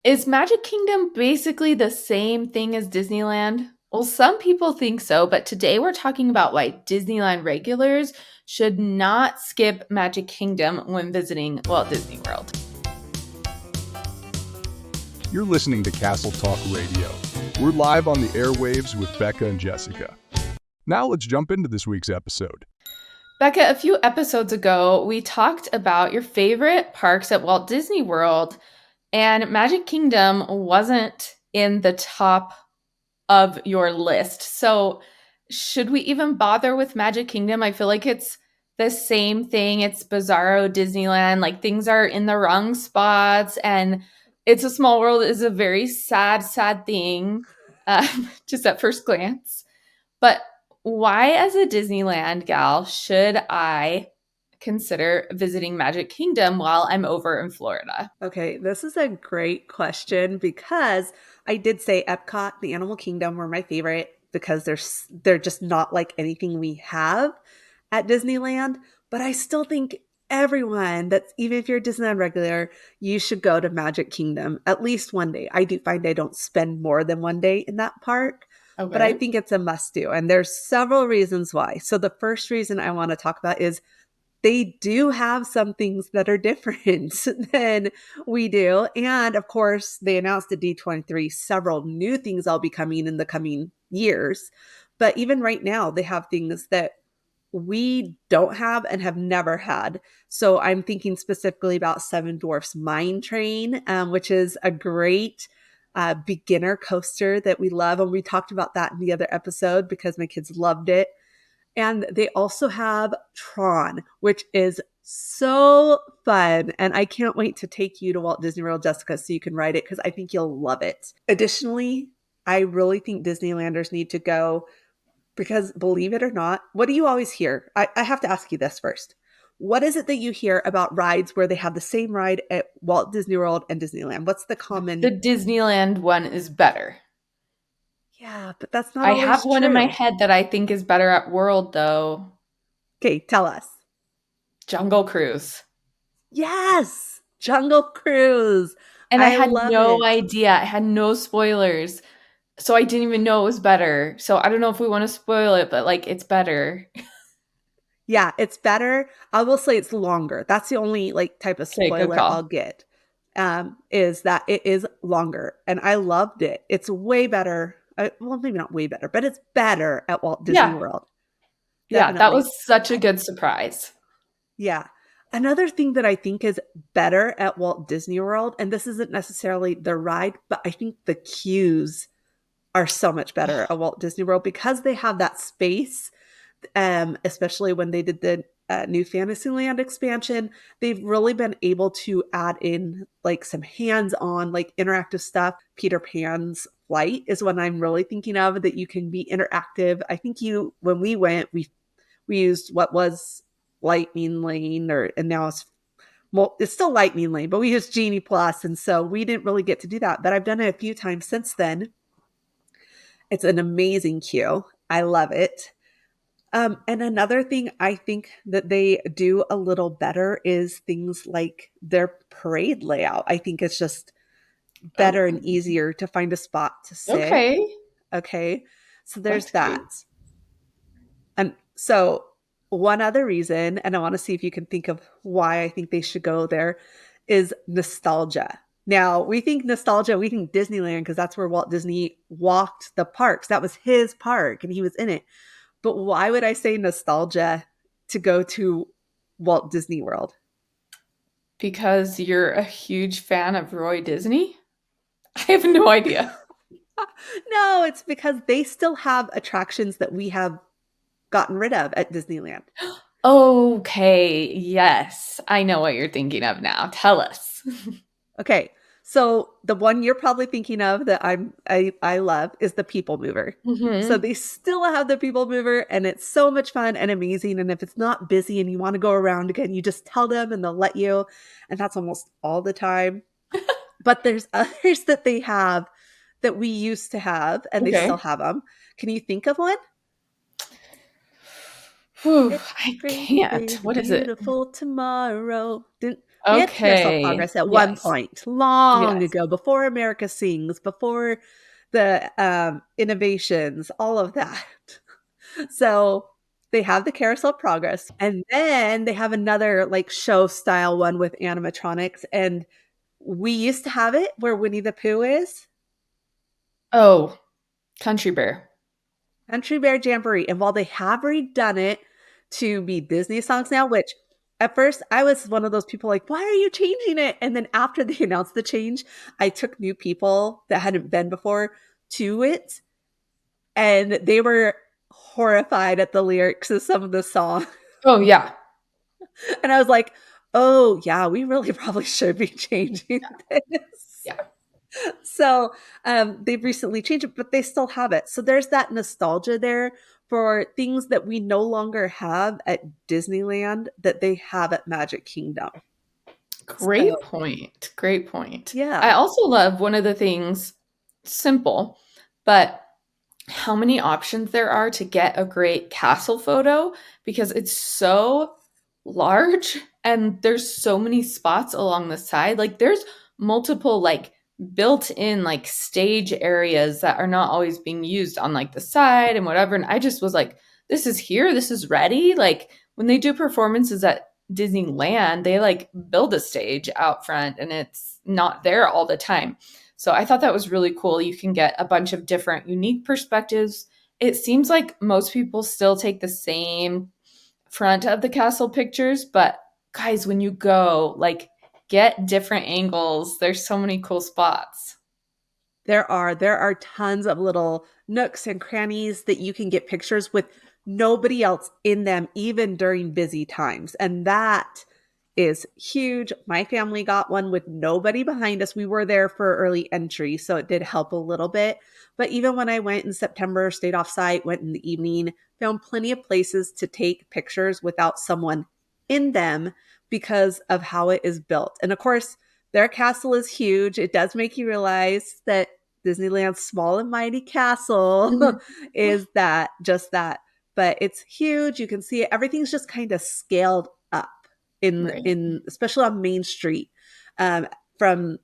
Is Magic Kingdom basically the same thing as Disneyland? Well, some people think so, but today we're talking about why Disneyland regulars should not skip Magic Kingdom when visiting Walt Disney World. You're listening to Castle Talk Radio. We're live on the airwaves with Becca and Jessica. Now let's jump into this week's episode. Becca, a few episodes ago, we talked about your favorite parks at Walt Disney World, and Magic Kingdom wasn't in the top of your list. So, should we even bother with Magic Kingdom? I feel like it's the same thing. It's Bizarro Disneyland. Like things are in the wrong spots, and It's a Small World is a very sad, sad thing, just at first glance. But why, as a Disneyland gal, should I consider visiting Magic Kingdom while I'm over in Florida? Okay, this is a great question because I did say Epcot, the Animal Kingdom were my favorite because they're just not like anything we have at Disneyland, but I still think everyone that's even if you're a Disneyland regular, you should go to Magic Kingdom at least one day. I do find I don't spend more than one day in that park, but I Okay. think it's a must do and there's several reasons why. So the first reason I want to talk about is they do have some things that are different than we do. And of course, they announced at D23 several new things that'll be coming in the coming years. But even right now, they have things that we don't have and have never had. So I'm thinking specifically about Seven Dwarfs Mine Train, which is a great beginner coaster that we love. And we talked about that in the other episode because my kids loved it. And they also have Tron, which is so fun. And I can't wait to take you to Walt Disney World, Jessica, so you can ride it because I think you'll love it. Additionally, I really think Disneylanders need to go because, believe it or not, what do you always hear? I have to ask you this first. What is it that you hear about rides where they have the same ride at Walt Disney World and Disneyland? What's the The common? Disneyland one is better. Yeah, but that's not I have always one in my true. head that I think is better at World, though. Okay, tell us. Jungle Cruise. Yes, Jungle Cruise. And I I had love no it. idea. I had no spoilers. So I didn't even know it was better. So I don't know if we want to spoil it, but like it's better. Yeah, it's better. I will say it's longer. That's the only like type of Okay, good spoiler I'll call. get. Is that it is longer and I loved it. It's way better. Well, maybe not way better, but it's better at Walt Disney Yeah. World. Yeah, that Definitely. was such a I- good surprise. yeah. Another thing that I think is better at Walt Disney World, and this isn't necessarily the ride, but I think the queues are so much better at Walt Disney World because they have that space, especially when they did the new Fantasyland expansion. They've really been able to add in like some hands-on, like interactive stuff. Peter Pan's Flight is what I'm really thinking of that you can be interactive. I think when we went, we used what was Lightning Lane, and now it's still Lightning Lane, but we used Genie Plus, and so we didn't really get to do that. But I've done it a few times since then. It's an amazing queue. I love it. And another thing I think that they do a little better is things like their parade layout. I think it's just better Oh, and easier to find a spot to sit. okay. Okay. So there's That's that. great. And so one other reason, and I want to see if you can think of why I think they should go there, is nostalgia. Now, we think nostalgia, we think Disneyland because that's where Walt Disney walked the parks. That was his park and he was in it. But why would I say nostalgia to go to Walt Disney World? Because you're a huge fan of Roy Disney? I have no idea. No, it's because they still have attractions that we have gotten rid of at Disneyland. Okay, yes. I know what you're thinking of now. Tell us. Okay, so the one you're probably thinking of that I love is the People Mover. So Hmm. they still have the People Mover, and it's so much fun and amazing. And if it's not busy and you want to go around again, you just tell them and they'll let you. And that's almost all the time. But there's others that they have that we used to have, and they still Okay. have them. Can you think of one? Whew, It's I great can't. big What is it? beautiful tomorrow. We had Carousel Okay. Progress at one Yes. point, long Yes. ago, before America Sings, before the innovations, all of that. So they have the Carousel Progress, and then they have another like show style one with animatronics. And we used to have it where Winnie the Pooh is. Oh, Country Bear. Country Bear Jamboree. And while they have redone it to be Disney songs now, which at first I was one of those people like, why are you changing it? And then after they announced the change, I took new people that hadn't been before to it, and they were horrified at the lyrics of some of the songs. Oh, yeah. And I was like, oh, yeah, we really probably should be changing this. Yeah. So they've recently changed it, but they still have it. So there's that nostalgia there for things that we no longer have at Disneyland that they have at Magic Kingdom. Great So point. Great point. I yeah, also love one of the things, simple, but how many options there are to get a great castle photo because it's so large and there's so many spots along the side. Like there's multiple like built-in like stage areas that are not always being used on like the side and whatever. And I just was like, this is here, this is ready. Like when they do performances at Disneyland, they like build a stage out front and it's not there all the time. So I thought that was really cool. You can get a bunch of different unique perspectives. It seems like most people still take the same front of the castle pictures, but guys, when you go, like get different angles. There's so many cool spots. there are tons of little nooks and crannies that you can get pictures with nobody else in them, even during busy times. And that is huge. My family got one with nobody behind us. We were there for early entry, so it did help a little bit. But even when I went in September, stayed off site, went in the evening, found plenty of places to take pictures without someone in them because of how it is built. And of course, their castle is huge. It does make you realize that Disneyland's small and mighty castle Mhm. is that just that. But it's huge. You can see it. Everything's just kind of scaled up Right. in especially on Main Street um, from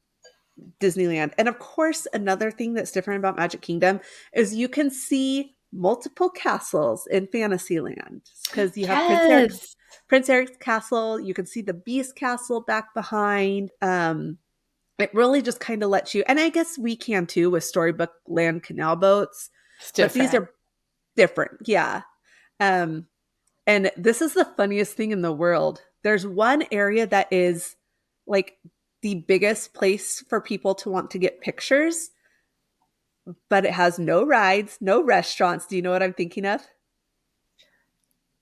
Disneyland. And of course, another thing that's different about Magic Kingdom is you can see multiple castles in Fantasyland because you have Yes. Prince Eric's castle. You can see the Beast Castle back behind. It really just kind of lets you, and I guess we can too with Storybook Land canal boats, It's but these different. are different. Yeah. Um, and this is the funniest thing in the world. There's one area that is like the biggest place for people to want to get pictures, but it has no rides, no restaurants. Do you know what I'm thinking of?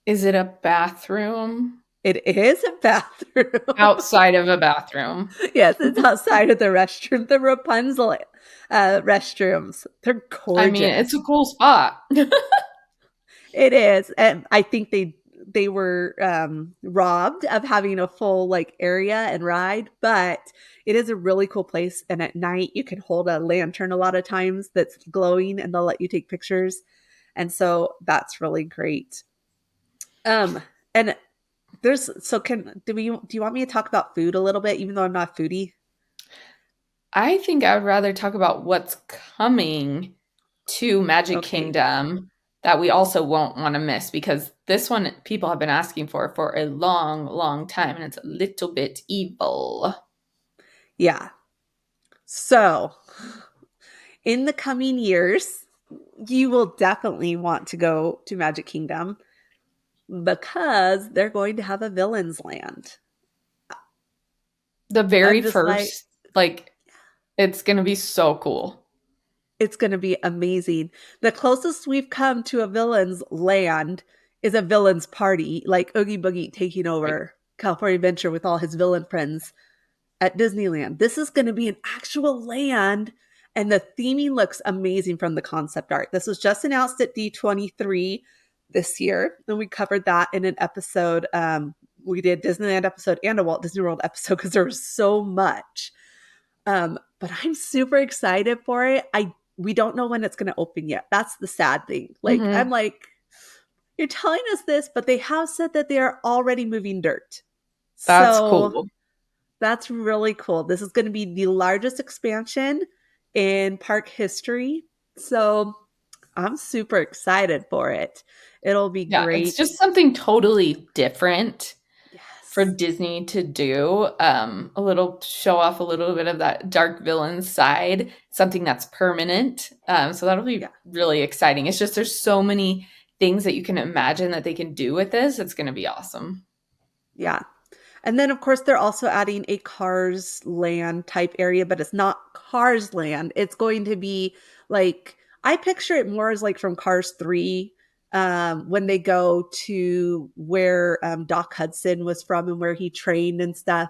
Is it a bathroom? It is a bathroom. Outside of a bathroom. Yes, it's outside of the restroom, the Rapunzel restrooms. They're I mean, it's gorgeous. a cool spot. It is, and I think they were robbed of having a full like area and ride, but it is a really cool place. And at night, you can hold a lantern a lot of times that's glowing, and they'll let you take pictures. And so that's really great. And there's so can do you want me to talk about food a little bit, even though I'm not a foodie? I think I would rather talk about what's coming to Magic Okay, Kingdom that we also won't want to miss because this one people have been asking for a long, long time and it's a little bit evil. yeah. So in the coming years, you will definitely want to go to Magic Kingdom because they're going to have a villain's land. The very I'm just like, first, like, it's going to be so cool. it's going to be amazing. The closest we've come to a villain's land is a villain's party, like Oogie Boogie taking Right. over California Adventure with all his villain friends at Disneyland. This is going to be an actual land, and the theming looks amazing from the concept art. This was just announced at D23 this year, and we covered that in an episode. We did Disneyland episode and a Walt Disney World episode because there was so much. But I'm super excited for it. I We don't know when it's going to open yet. That's the sad thing. Like I'm Hmm. like, you're telling us this, but they have said that they are already moving dirt. That's So cool. That's really cool. This is going to be the largest expansion in park history. So I'm super excited for it. It'll be Yeah, it's great. just something totally different for Yes. Disney to do. A little show off a little bit of that dark villain side, something that's permanent. So that'll be Yeah. really exciting. It's just there's so many things that you can imagine that they can do with this. It's going to be awesome. Yeah. And then, of course, they're also adding a Cars Land type area, but it's not Cars Land. It's going to be like, I picture it more as like from Cars 3, when they go to where Doc Hudson was from and where he trained and stuff.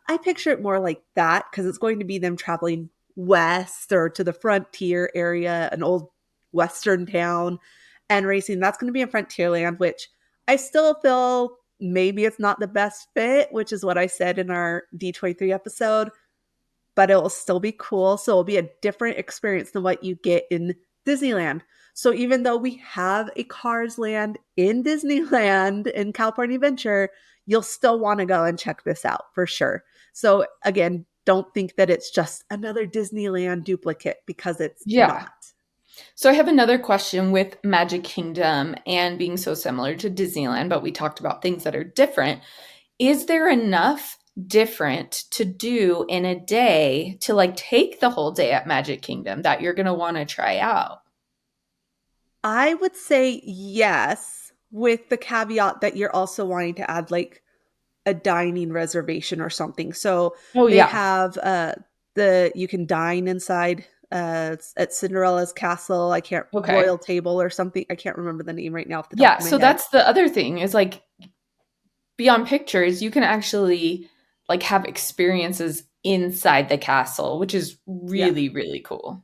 I picture it more like that because it's going to be them traveling west or to the frontier area, an old western town, and racing. That's going to be in Frontierland, which I still feel maybe it's not the best fit, which is what I said in our D23 episode, but it will still be cool. So it'll be a different experience than what you get in Disneyland. So even though we have a Cars Land in Disneyland in California Adventure, you'll still want to go and check this out for sure. So again, don't think that it's just another Disneyland duplicate because it's Yeah. not. So I have another question with Magic Kingdom and being so similar to Disneyland, but we talked about things that are different. Is there enough different to do in a day to like take the whole day at Magic Kingdom that you're going to want to try out? I would say yes, with the caveat that you're also wanting to add like a dining reservation or something. So Oh, they yeah. have the you can dine inside at Cinderella's castle. I can't Okay. royal table or something. I can't remember the name right now off the top Yeah. of my So head. that's the other thing is like beyond pictures, you can actually like have experiences inside the castle, which is Yeah. really, really cool.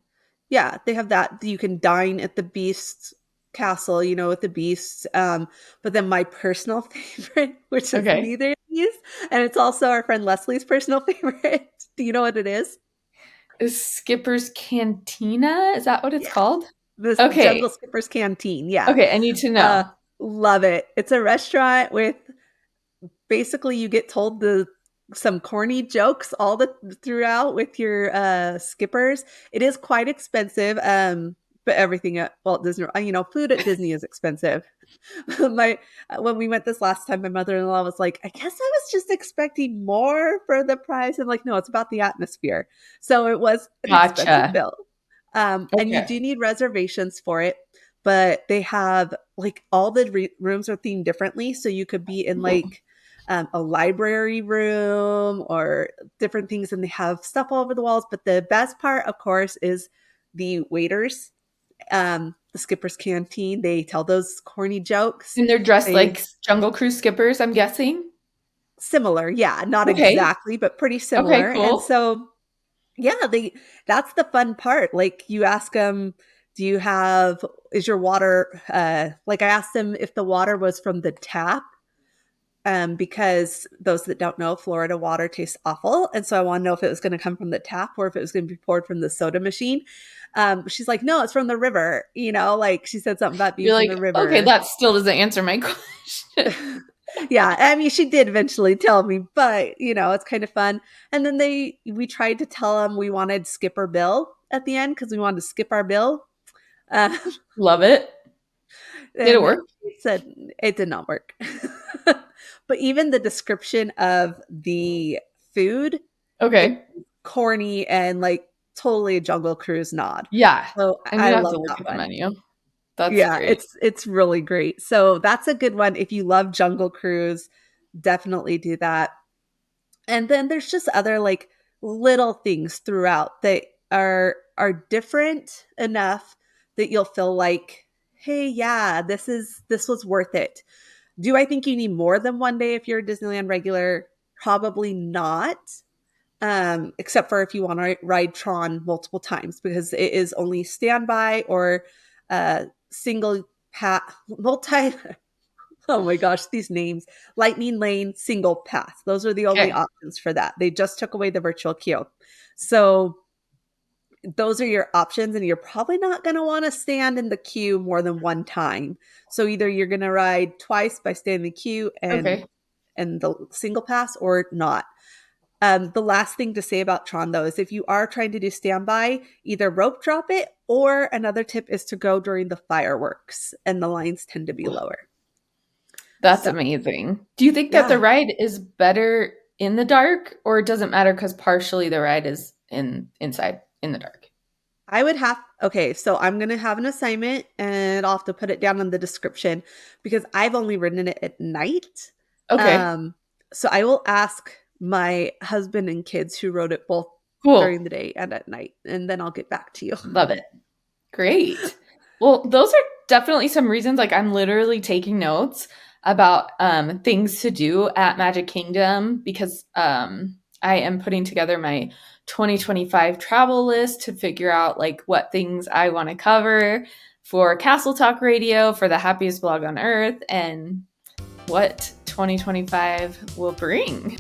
Yeah, they have that. You can dine at the Beast's castle, with the beasts. But then my personal favorite, which is Okay. neither of these, and it's also our friend Leslie's personal favorite. Do you know what it is? Is Skipper's Cantina? Is that what it's Yes. called? This Okay. Jungle Skipper's Canteen. Yeah. Okay. I need to Uh, know. love it. It's a restaurant with basically you get told some corny jokes all the throughout with your skippers. It is quite expensive. But everything at Walt Disney, food at Disney is expensive. my When we went this last time, my mother-in-law was like, I guess I was just expecting more for the price. I'm like, no, it's about the atmosphere. So it was an expensive Gotcha. bill. And you Okay. do need reservations for it, but they have like all the rooms are themed differently. So you could be in Ooh. like a library room or different things, and they have stuff all over the walls. But the best part, of course, is the waiters, the skipper's canteen. They tell those corny jokes. And they're dressed They like Jungle Cruise skippers, I'm guessing? Similar, yeah, not Okay. exactly, but pretty Okay, similar. And cool. so yeah, they that's the fun part. Like you ask them, do you have is your water like I asked them if the water was from the tap, because those that don't know, Florida water tastes awful. And so I want to know if it was going to come from the tap or if it was going to be poured from the soda machine. She's like, no, it's from the river. Like she said something about being You're from like, the "Okay, river. that still doesn't answer my question." Yeah, I mean, she did eventually tell me, but it's kind of fun. And then we tried to tell them we wanted skipper bill at the end because we wanted to skip our bill. Uh, Love it. Did it and work? it said it did not work. But even the description of the food is Okay. corny and like totally a Jungle Cruise nod. Yeah. So I'm I gonna have love to look that at the one. menu. That's Yeah, great. it's really great. So that's a good one. If you love Jungle Cruise, definitely do that. And then there's just other like little things throughout that are different enough that you'll feel like, hey, yeah, this was worth it. Do I think you need more than one day if you're a Disneyland regular? Probably not. Except for if you want to ride Tron multiple times because it is only standby or single multi. Oh my gosh, these names. Lightning Lane, single pass. Those are the only Okay. options for that. They just took away the virtual queue. So those are your options, and you're probably not going to want to stand in the queue more than one time. So either you're going to ride twice by staying in the queue and Okay. the single pass or not. The last thing to say about Tron, though, is if you are trying to do standby, either rope drop it, or another tip is to go during the fireworks, and the lines tend to be lower. That's So, amazing. Do you think that the yeah, ride is better in the dark, or it doesn't matter because partially the ride is inside in the dark? I would have, okay, so I'm going to have an assignment and I'll have to put it down in the description because I've only ridden it at night. Okay, Um, so I will ask my husband and kids who rode it both during cool. the day and at night, and then I'll get back to you. Love it. Great. Well, those are definitely some reasons. Like, I'm literally taking notes about things to do at Magic Kingdom because I am putting together my 2025 travel list to figure out like what things I want to cover for Castle Talk Radio, for the Happiest Blog on Earth, and what 2025 will bring.